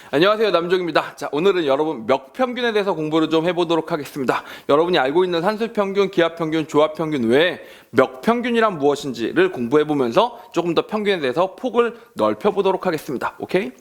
안녕하세요, 남종입니다. 자, 오늘은 여러분 멱평균에 대해서 공부를 좀 해보도록 하겠습니다. 여러분이 알고 있는 산술평균, 기하평균, 조합평균 외에 멱평균이란 무엇인지를 공부해보면서 조금 더 평균에 대해서 폭을 넓혀보도록 하겠습니다. 오케이?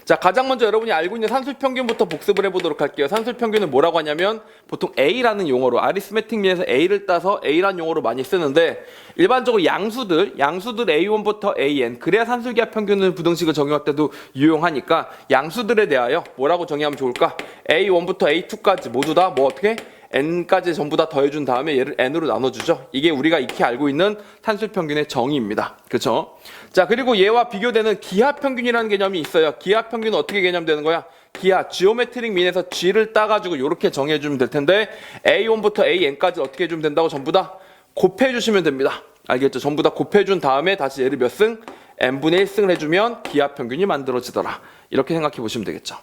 자, 가장 먼저 여러분이 알고 있는 산술평균부터 복습을 해보도록 할게요. 산술평균은 뭐라고 하냐면 보통 A라는 용어로, 아리스메틱 미에서 A를 따서 A라는 용어로 많이 쓰는데, 일반적으로 양수들 A1부터 AN, 그래야 산술기하평균을 부등식을 적용할 때도 유용하니까 양수들에 대하여 뭐라고 정의하면 좋을까? A1부터 A2까지 모두 다 뭐 어떻게? n까지 전부 다 더해준 다음에 얘를 n으로 나눠주죠. 이게 우리가 익히 알고 있는 산술평균의 정의입니다. 그렇죠? 자, 그리고 얘와 비교되는 기하평균이라는 개념이 있어요. 기하평균은 어떻게 개념되는 거야? 기하, 지오메트릭 민에서 g를 따가지고 이렇게 정해주면 될 텐데, a1부터 an까지 어떻게 해주면 된다고? 전부 다 곱해주시면 됩니다. 알겠죠? 전부 다 곱해준 다음에 다시 얘를 몇 승? n분의 1승을 해주면 기하평균이 만들어지더라. 이렇게 생각해 보시면 되겠죠.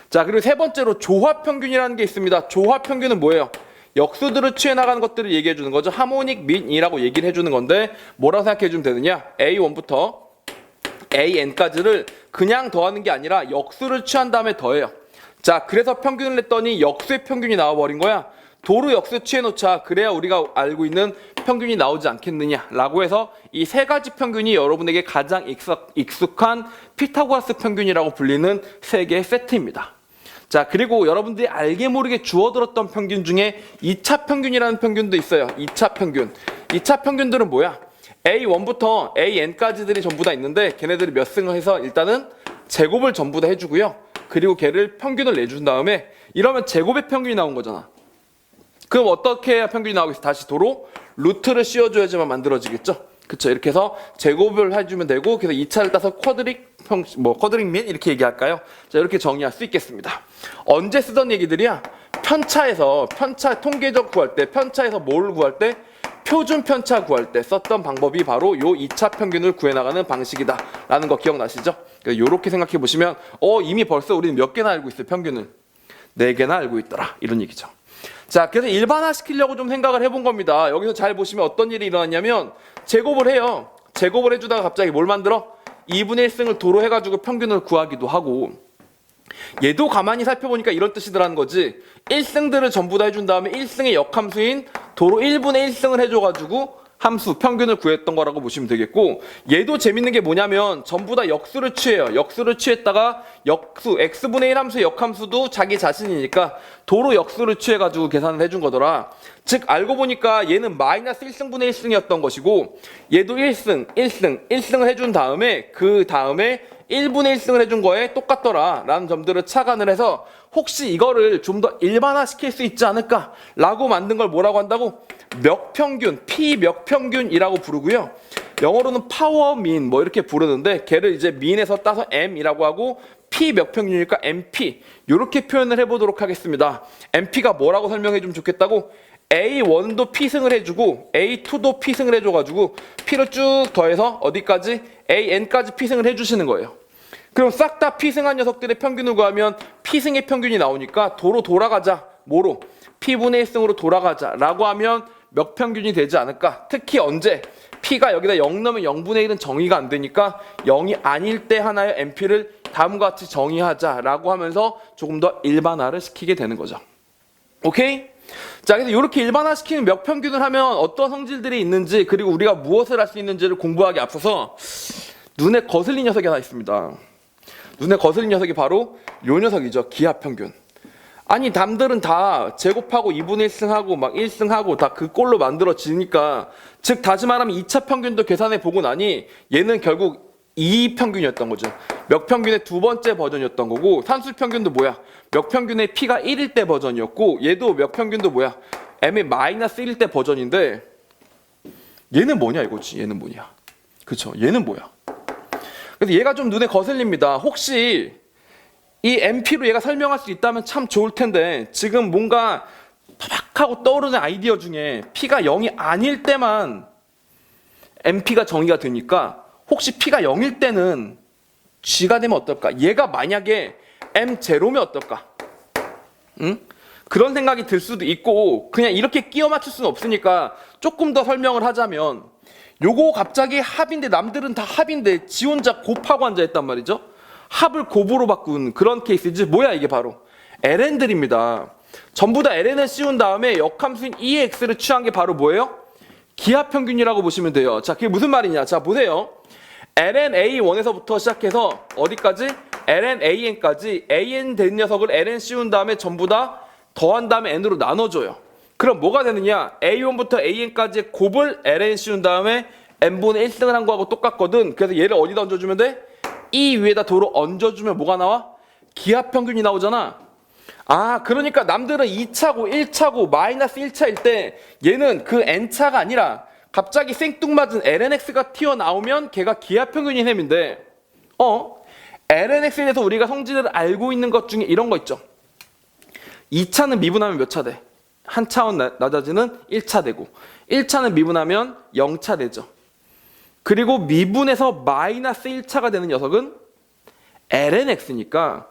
자, 그리고 세 번째로 조합평균이라는 게 있습니다. 조합평균은 뭐예요? 역수들을 취해 나가는 것들을 얘기해 주는 거죠. 하모닉 민이라고 얘기를 해주는 건데, 뭐라고 생각해 주면 되느냐? A1부터 AN까지를 그냥 더하는 게 아니라 역수를 취한 다음에 더해요. 자, 그래서 평균을 냈더니 역수의 평균이 나와버린 거야. 도로 역수 취해놓자. 그래야 우리가 알고 있는 평균이 나오지 않겠느냐라고 해서 이 세 가지 평균이 여러분에게 가장 익숙한 피타고라스 평균이라고 불리는 세 개의 세트입니다. 자, 그리고 여러분들이 알게 모르게 주워들었던 평균 중에 2차 평균이라는 평균도 있어요. 2차 평균. 2차 평균들은 뭐야? A1부터 AN까지들이 전부 다 있는데, 걔네들이 몇 승을 해서 일단은 제곱을 전부 다 해주고요. 그리고 걔를 평균을 내준 다음에, 이러면 제곱의 평균이 나온 거잖아. 그럼 어떻게 해야 평균이 나오겠어? 다시 도로 루트를 씌워줘야지만 만들어지겠죠? 그쵸? 이렇게 해서 제곱을 해주면 되고, 그래서 2차를 따서 쿼드릭 민 이렇게 얘기할까요? 자, 이렇게 정의할 수 있겠습니다. 언제 쓰던 얘기들이야? 편차 통계적 구할 때, 편차에서 뭘 구할 때? 표준 편차 구할 때 썼던 방법이 바로 요 2차 평균을 구해나가는 방식이다 라는 거 기억나시죠? 요렇게 생각해 보시면 이미 벌써 우리는 몇 개나 알고 있어요, 평균을? 4개나 알고 있더라, 이런 얘기죠. 자, 그래서 일반화 시키려고 좀 생각을 해본 겁니다. 여기서 잘 보시면 어떤 일이 일어났냐면, 제곱을 해요. 제곱을 해주다가 갑자기 뭘 만들어? 2분의 1승을 도로 해가지고 평균을 구하기도 하고, 얘도 가만히 살펴보니까 이런 뜻이더라는 거지. 1승들을 전부 다 해준 다음에 1승의 역함수인 도로 1분의 1승을 해줘가지고 함수, 평균을 구했던 거라고 보시면 되겠고, 얘도 재밌는 게 뭐냐면 전부 다 역수를 취해요. 역수를 취했다가 역수, x분의 1 함수의 역함수도 자기 자신이니까 도로 역수를 취해가지고 계산을 해준 거더라. 즉, 알고 보니까 얘는 마이너스 1승분의 1승이었던 것이고, 얘도 1승을 해준 다음에 그 다음에 1분의 1승을 해준 거에 똑같더라 라는 점들을 착안을 해서, 혹시 이거를 좀 더 일반화 시킬 수 있지 않을까 라고 만든 걸 뭐라고 한다고? 멱평균, P멱평균이라고 부르고요. 영어로는 파워 민 이렇게 부르는데, 걔를 이제 민에서 따서 M이라고 하고, P멱평균이니까 MP 이렇게 표현을 해보도록 하겠습니다. MP가 뭐라고 설명해 주면 좋겠다고? A1도 P승을 해주고 A2도 P승을 해줘가지고 P를 쭉 더해서 어디까지? AN까지 P승을 해주시는 거예요. 그럼 싹 다 P승한 녀석들의 평균을 구하면 P승의 평균이 나오니까 도로 돌아가자. 뭐로? P분의 1승으로 돌아가자 라고 하면 멱평균이 되지 않을까? 특히 언제? P가 여기다 0 넣으면 0분의 1은 정의가 안 되니까 0이 아닐 때 하나의 MP를 다음과 같이 정의하자 라고 하면서 조금 더 일반화를 시키게 되는 거죠. 오케이? 자, 그래서 이렇게 일반화시키는 멱평균을 하면 어떤 성질들이 있는지, 그리고 우리가 무엇을 할 수 있는지를 공부하기 앞서서 눈에 거슬린 녀석이 하나 있습니다. 눈에 거슬린 녀석이 바로 요 녀석이죠. 기하평균. 아니, 남들은 다 제곱하고 2분의 1승하고 막 1승하고 다 그 꼴로 만들어지니까, 즉 다시 말하면 2차 평균도 계산해 보고 나니 얘는 결국 2평균이었던 거죠. 멱평균의 두 번째 버전이었던 거고, 산술평균도 뭐야? 멱평균의 P가 1일 때 버전이었고, 얘도 멱평균도 뭐야? M의 마이너스 1일 때 버전인데, 얘는 뭐냐 이거지. 얘는 뭐냐? 그쵸? 얘는 뭐야? 그래서 얘가 좀 눈에 거슬립니다. 혹시 이 MP로 얘가 설명할 수 있다면 참 좋을 텐데, 지금 뭔가 파박하고 떠오르는 아이디어 중에 P가 0이 아닐 때만 MP가 정의가 되니까, 혹시 P가 0일 때는 G가 되면 어떨까? 얘가 만약에 M0면 어떨까? 응? 그런 생각이 들 수도 있고, 그냥 이렇게 끼워 맞출 수는 없으니까 조금 더 설명을 하자면, 요거 갑자기 합인데, 남들은 다 합인데 지 혼자 곱하고 앉아있단 말이죠. 합을 곱으로 바꾼 그런 케이스지. 뭐야 이게 바로 ln들입니다. 전부 다 ln을 씌운 다음에 역함수인 ex를 취한 게 바로 뭐예요? 기하평균이라고 보시면 돼요. 자, 그게 무슨 말이냐? 자, 보세요. ln a1에서부터 시작해서 어디까지? ln an까지 an 된 녀석을 ln 씌운 다음에 전부 다 더한 다음에 n으로 나눠줘요. 그럼 뭐가 되느냐? a1부터 an까지의 곱을 ln 씌운 다음에 n분의 1승을 한 거하고 똑같거든. 그래서 얘를 어디다 얹어주면 돼? 이 위에다 도로 얹어주면 뭐가 나와? 기하평균이 나오잖아. 아, 그러니까 남들은 2차고 1차고 마이너스 1차일 때 얘는 그 n차가 아니라 갑자기 생뚱맞은 lnx가 튀어나오면 걔가 기하평균인 셈인데 lnx에 대해서 우리가 성질을 알고 있는 것 중에 이런 거 있죠. 2차는 미분하면 몇 차 돼? 한 차원 낮아지는 1차 되고 1차는 미분하면 0차 되죠. 그리고 미분해서 마이너스 1차가 되는 녀석은 lnx니까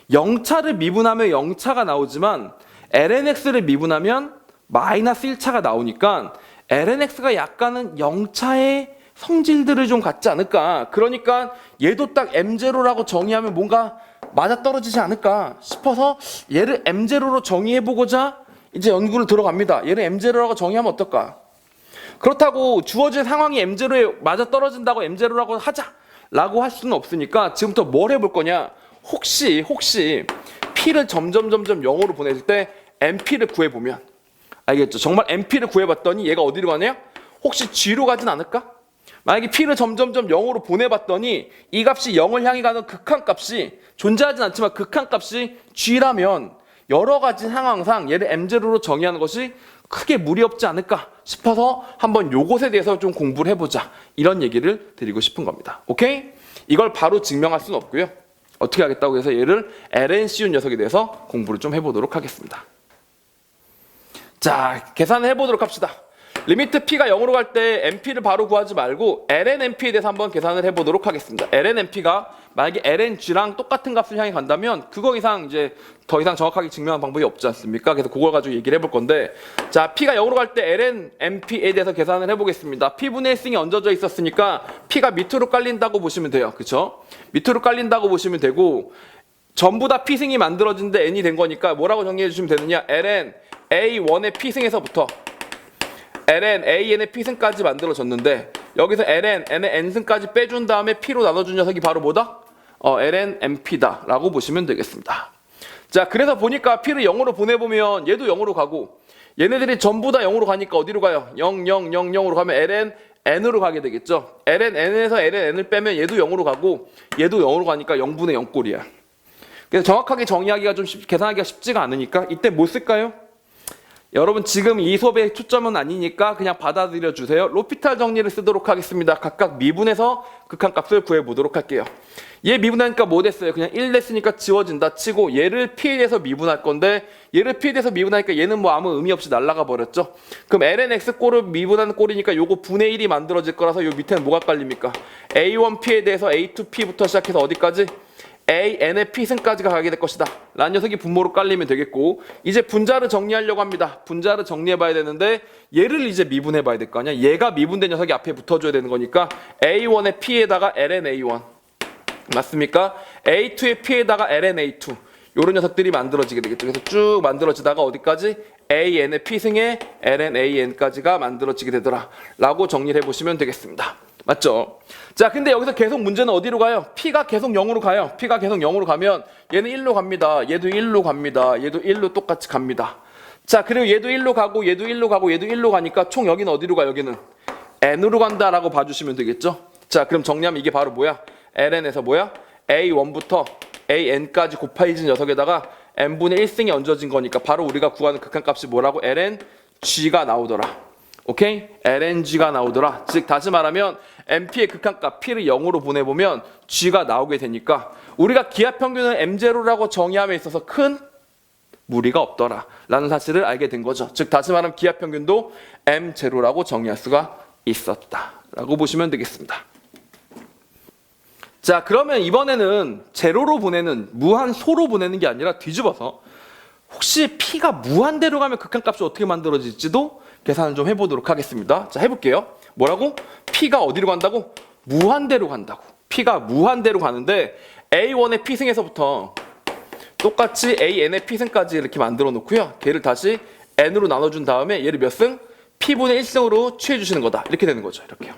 0차를 미분하면 0차가 나오지만 lnx를 미분하면 마이너스 1차가 나오니까 lnx가 약간은 0차의 성질들을 좀 갖지 않을까. 그러니까 얘도 딱 m0라고 정의하면 뭔가 맞아떨어지지 않을까 싶어서 얘를 m0로 정의해보고자 이제 연구를 들어갑니다. 얘를 m0라고 정의하면 어떨까? 그렇다고 주어진 상황이 m0에 맞아떨어진다고 m0라고 하자라고 할 수는 없으니까 지금부터 뭘 해볼 거냐? 혹시 p를 점점 0으로 보냈을 때 np를 구해보면 알겠죠? 정말 np를 구해봤더니 얘가 어디로 가냐? 혹시 g로 가진 않을까? 만약에 p를 점점 0으로 보내봤더니 이 값이 0을 향해 가는 극한값이 존재하진 않지만 극한값이 g라면 여러 가지 상황상 얘를 m0로 정의하는 것이 크게 무리 없지 않을까 싶어서 한번 요것에 대해서 좀 공부를 해보자 이런 얘기를 드리고 싶은 겁니다. 오케이? 이걸 바로 증명할 수는 없고요. 어떻게 하겠다고 해서 얘를 ln 씌운 녀석에 대해서 공부를 좀 해보도록 하겠습니다. 자, 계산을 해보도록 합시다. 리미트 p가 0으로 갈 때 np를 바로 구하지 말고 ln np에 대해서 한번 계산을 해보도록 하겠습니다. ln np가 만약에 ln g랑 똑같은 값을 향해 간다면 그거 이상 이제 더 이상 정확하게 증명한 방법이 없지 않습니까? 그래서 그걸 가지고 얘기를 해볼 건데, 자, p가 0으로 갈 때 ln np에 대해서 계산을 해보겠습니다. p분의 1승이 얹어져 있었으니까 p가 밑으로 깔린다고 보시면 돼요. 그쵸? 밑으로 깔린다고 보시면 되고 전부 다 p승이 만들어진데 n이 된 거니까 뭐라고 정리해 주시면 되느냐? ln a1의 p승에서부터 ln an의 p승까지 만들어졌는데 여기서 ln n의 n승까지 빼준 다음에 p로 나눠준 녀석이 바로 뭐다? ln np다 라고 보시면 되겠습니다. 자, 그래서 보니까 p를 0으로 보내보면 얘도 0으로 가고 얘네들이 전부 다 0으로 가니까 어디로 가요? 0, 0, 0, 0으로 가면 ln n으로 가게 되겠죠. ln n에서 ln n을 빼면 얘도 0으로 가고 얘도 0으로 가니까 0분의 0 꼴이야. 그래서 정확하게 정의하기가 좀 계산하기가 쉽지가 않으니까 이때 뭐 쓸까요? 여러분 지금 이 수업의 초점은 아니니까 그냥 받아들여 주세요. 로피탈 정리를 쓰도록 하겠습니다. 각각 미분해서 극한값을 구해보도록 할게요. 얘 미분하니까 뭐 됐어요? 그냥 1 됐으니까 지워진다 치고 얘를 p에 대해서 미분할 건데 얘를 p에 대해서 미분하니까 얘는 뭐 아무 의미 없이 날아가 버렸죠. 그럼 ln x 꼴을 미분하는 꼴이니까 요거 분의 1이 만들어질 거라서 요 밑에는 뭐가 깔립니까? a1p에 대해서 a2p부터 시작해서 어디까지? an의 p승까지가 가게 될 것이다 라는 녀석이 분모로 깔리면 되겠고, 이제 분자를 정리하려고 합니다. 분자를 정리해 봐야 되는데 얘를 이제 미분해 봐야 될 거 아니야. 얘가 미분된 녀석이 앞에 붙어줘야 되는 거니까 a1의 p에다가 ln a1 맞습니까? a2의 p에다가 ln a2 요런 녀석들이 만들어지게 되겠죠. 그래서 쭉 만들어지다가 어디까지? an의 p승에 ln an까지가 만들어지게 되더라 라고 정리를 해보시면 되겠습니다. 맞죠? 자, 근데 여기서 계속 문제는 어디로 가요? p가 계속 0으로 가요. p가 계속 0으로 가면 얘는 1로 갑니다. 얘도 1로 갑니다. 얘도 1로 똑같이 갑니다. 자, 그리고 얘도 1로 가고 얘도 1로 가고 얘도 1로 가니까 총 여기는 어디로 가? 여기는 n으로 간다라고 봐주시면 되겠죠? 자, 그럼 정리하면 이게 바로 뭐야? ln에서 뭐야? a1부터 an까지 곱해진 녀석에다가 n분의 1승이 얹어진 거니까 바로 우리가 구하는 극한값이 뭐라고? ln g가 나오더라. 오케이? lng가 나오더라. 즉 다시 말하면 np의 극한값 p를 0으로 보내보면 g가 나오게 되니까 우리가 기하평균을 m0라고 정의함에 있어서 큰 무리가 없더라 라는 사실을 알게 된 거죠. 즉 다시 말하면 기하평균도 m0라고 정의할 수가 있었다 라고 보시면 되겠습니다. 자, 그러면 이번에는 제로로 보내는, 무한소로 보내는 게 아니라 뒤집어서 혹시 p가 무한대로 가면 극한값이 어떻게 만들어질지도 계산을 좀 해보도록 하겠습니다. 자, 해볼게요. 뭐라고? p가 어디로 간다고? 무한대로 간다고. p가 무한대로 가는데 A1의 P승에서부터 똑같이 AN의 P승까지 이렇게 만들어 놓고요. 걔를 다시 N으로 나눠준 다음에 얘를 몇 승? P분의 1승으로 취해주시는 거다. 이렇게 되는 거죠. 이렇게요.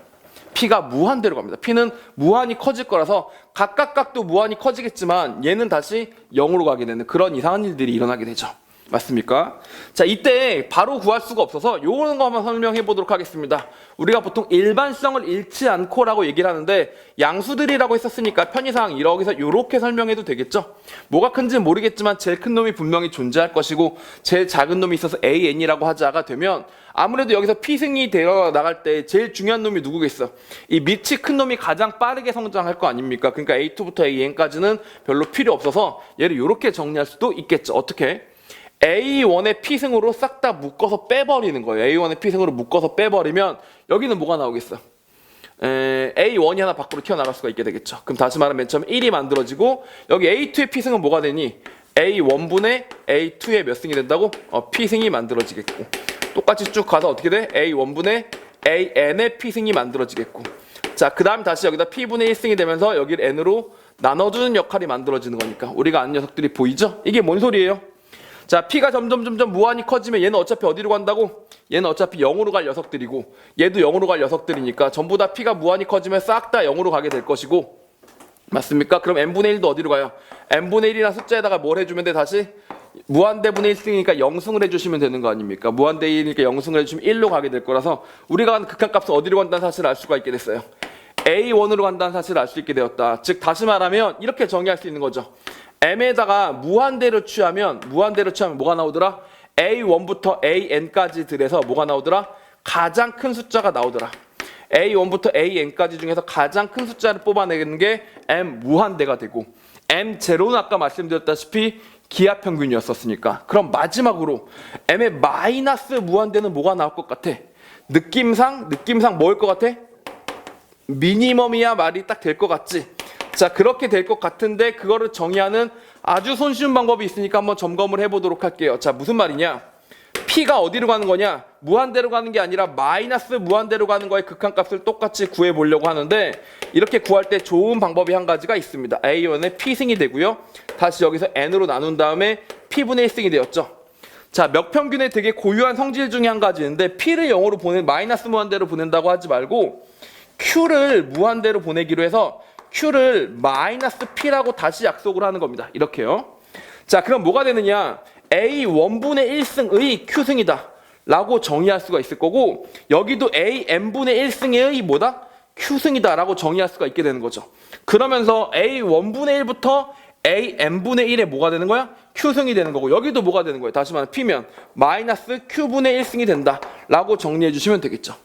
P가 무한대로 갑니다. P는 무한히 커질 거라서 각각 각도 무한히 커지겠지만 얘는 다시 0으로 가게 되는 그런 이상한 일들이 일어나게 되죠. 맞습니까? 자, 이때 바로 구할 수가 없어서 요런 거 한번 설명해 보도록 하겠습니다. 우리가 보통 일반성을 잃지 않고라고 얘기를 하는데 양수들이라고 했었으니까 편의상 여기서 요렇게 설명해도 되겠죠? 뭐가 큰지는 모르겠지만 제일 큰 놈이 분명히 존재할 것이고 제일 작은 놈이 있어서 AN이라고 하자가 되면 아무래도 여기서 P승이 되어 나갈 때 제일 중요한 놈이 누구겠어? 이 밑이 큰 놈이 가장 빠르게 성장할 거 아닙니까? 그러니까 A2부터 AN까지는 별로 필요 없어서 얘를 요렇게 정리할 수도 있겠죠. 어떻게? A1의 P승으로 싹 다 묶어서 빼버리는 거예요. A1의 P승으로 묶어서 빼버리면 여기는 뭐가 나오겠어? A1이 하나 밖으로 튀어나갈 수가 있게 되겠죠. 그럼 다시 말하면 맨 처음 1이 만들어지고 여기 A2의 P승은 뭐가 되니? A1분의 A2의 몇 승이 된다고? P승이 만들어지겠고 똑같이 쭉 가서 어떻게 돼? A1분의 AN의 P승이 만들어지겠고 자, 그 다음 다시 여기다 P분의 1승이 되면서 여기를 N으로 나눠주는 역할이 만들어지는 거니까 우리가 아는 녀석들이 보이죠? 이게 뭔 소리예요? 자, P가 점점 무한히 커지면 얘는 어차피 어디로 간다고? 얘는 어차피 0으로 갈 녀석들이고 얘도 0으로 갈 녀석들이니까 전부 다 P가 무한히 커지면 싹 다 0으로 가게 될 것이고 맞습니까? 그럼 n분의 1도 어디로 가요? n분의 1이라는 숫자에다가 뭘 해주면 돼 다시? 무한대분의 1승이니까 0승을 해주시면 되는 거 아닙니까? 무한대 1이니까 0승을 해주시면 1로 가게 될 거라서 우리가 가는 극한값은 어디로 간다는 사실을 알 수가 있게 됐어요. A1으로 간다는 사실을 알 수 있게 되었다. 즉 다시 말하면 이렇게 정의할 수 있는 거죠. M에다가 무한대로 취하면 뭐가 나오더라? A1부터 AN까지 들에서 뭐가 나오더라? 가장 큰 숫자가 나오더라. A1부터 AN까지 중에서 가장 큰 숫자를 뽑아내는 게 M 무한대가 되고 M0는 아까 말씀드렸다시피 기하평균이었었으니까 그럼 마지막으로 M의 마이너스 무한대는 뭐가 나올 것 같아? 느낌상 뭐일 것 같아? 미니멈이야 말이 딱 될 것 같지? 자, 그렇게 될 것 같은데 그거를 정의하는 아주 손쉬운 방법이 있으니까 한번 점검을 해보도록 할게요. 자, 무슨 말이냐? P가 어디로 가는 거냐? 무한대로 가는 게 아니라 마이너스 무한대로 가는 거의 극한값을 똑같이 구해보려고 하는데 이렇게 구할 때 좋은 방법이 한 가지가 있습니다. A1의 P승이 되고요. 다시 여기서 N으로 나눈 다음에 P분의 1승이 되었죠. 자, 몇평균의 되게 고유한 성질 중에 한 가지인데 P를 0으로 마이너스 무한대로 보낸다고 하지 말고 Q를 무한대로 보내기로 해서 Q를 마이너스 P라고 다시 약속을 하는 겁니다. 이렇게요. 자, 그럼 뭐가 되느냐? A1분의 1승의 Q승이다 라고 정의할 수가 있을 거고 여기도 AN분의 1승의 뭐다? Q승이다 라고 정의할 수가 있게 되는 거죠. 그러면서 A1분의 1부터 AN분의 1에 뭐가 되는 거야? Q승이 되는 거고 여기도 뭐가 되는 거예요? 다시 말하면 P면 마이너스 Q분의 1승이 된다 라고 정리해 주시면 되겠죠.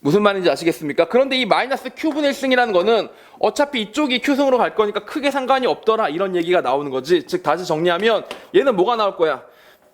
무슨 말인지 아시겠습니까? 그런데 이 마이너스 Q분의 1승이라는 거는 어차피 이쪽이 Q승으로 갈 거니까 크게 상관이 없더라 이런 얘기가 나오는 거지. 즉 다시 정리하면 얘는 뭐가 나올 거야?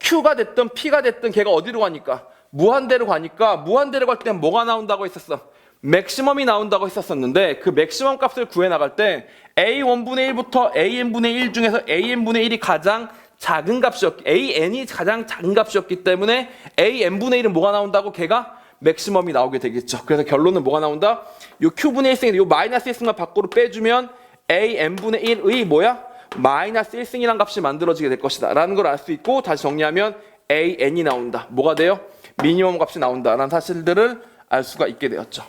Q가 됐든 P가 됐든 걔가 어디로 가니까? 무한대로 가니까 무한대로 갈 땐 뭐가 나온다고 했었어? 맥시멈이 나온다고 했었는데 그 맥시멈 값을 구해 나갈 때 A1분의 1부터 AN분의 1 중에서 AN분의 1이 가장 작은 값이었기 AN이 가장 작은 값이었기 때문에 AN분의 1은 뭐가 나온다고? 걔가 맥시멈이 나오게 되겠죠. 그래서 결론은 뭐가 나온다? 요 Q분의 1승인데 요 마이너스 1승만 밖으로 빼주면 AN분의 1의 뭐야? 마이너스 1승이란 값이 만들어지게 될 것이다 라는 걸 알 수 있고 다시 정리하면 AN이 나온다. 뭐가 돼요? 미니멈 값이 나온다 라는 사실들을 알 수가 있게 되었죠.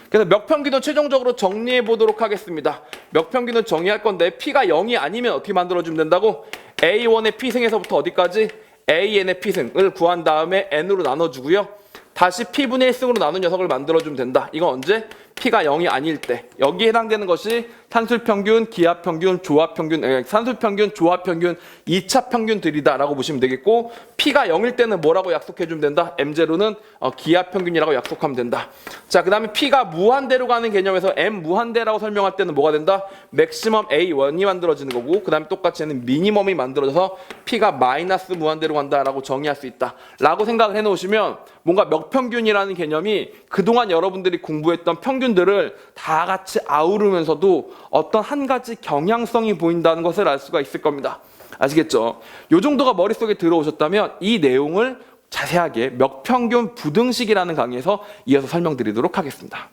그래서 몇평균을 최종적으로 정리해 보도록 하겠습니다. 몇평균을 정의할 건데 P가 0이 아니면 어떻게 만들어주면 된다고? A1의 P승에서부터 어디까지? AN의 P승을 구한 다음에 N으로 나눠주고요. 다시 P분의 1승으로 나눈 녀석을 만들어주면 된다. 이건 언제? P가 0이 아닐 때. 여기에 해당되는 것이 산술평균, 기하평균, 조합평균, 산술평균, 조합평균, 2차 평균들이다 라고 보시면 되겠고 P가 0일 때는 뭐라고 약속해주면 된다? M0는 기하평균이라고 약속하면 된다. 자, 그 다음에 P가 무한대로 가는 개념에서 M 무한대라고 설명할 때는 뭐가 된다? 맥시멈 A1이 만들어지는 거고 그 다음에 똑같이 얘는 미니멈이 만들어져서 P가 마이너스 무한대로 간다라고 정의할 수 있다 라고 생각을 해놓으시면 뭔가 몇평균이라는 개념이 그동안 여러분들이 공부했던 평균들을 다 같이 아우르면서도 어떤 한 가지 경향성이 보인다는 것을 알 수가 있을 겁니다. 아시겠죠? 이 정도가 머릿속에 들어오셨다면 이 내용을 자세하게 몇평균 부등식이라는 강의에서 이어서 설명드리도록 하겠습니다.